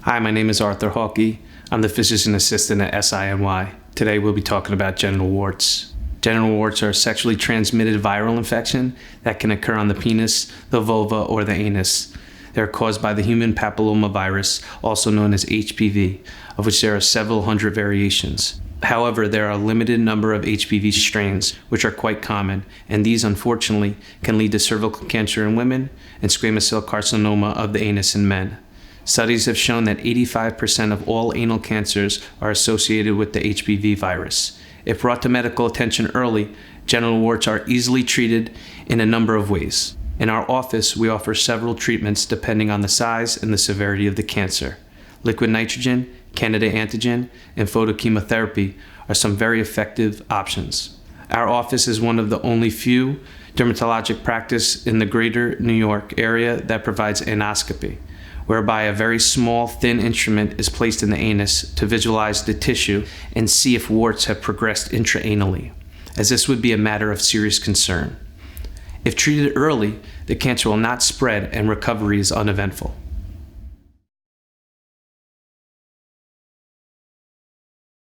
Hi, my name is Arthur Haughey. I'm the physician assistant at SINY. Today we'll be talking about genital warts. Genital warts are a sexually transmitted viral infection that can occur on the penis, the vulva, or the anus. They're caused by the human papillomavirus, also known as HPV, of which there are several hundred variations. However, there are a limited number of HPV strains, which are quite common, and these, unfortunately, can lead to cervical cancer in women and squamous cell carcinoma of the anus in men. Studies have shown that 85% of all anal cancers are associated with the HPV virus. If brought to medical attention early, genital warts are easily treated in a number of ways. In our office, we offer several treatments depending on the size and the severity of the cancer. Liquid nitrogen, Candida antigen, and photochemotherapy are some very effective options. Our office is one of the only few dermatologic practice in the greater New York area that provides anoscopy, whereby a very small, thin instrument is placed in the anus to visualize the tissue and see if warts have progressed intraanally, as this would be a matter of serious concern. If treated early, the cancer will not spread and recovery is uneventful.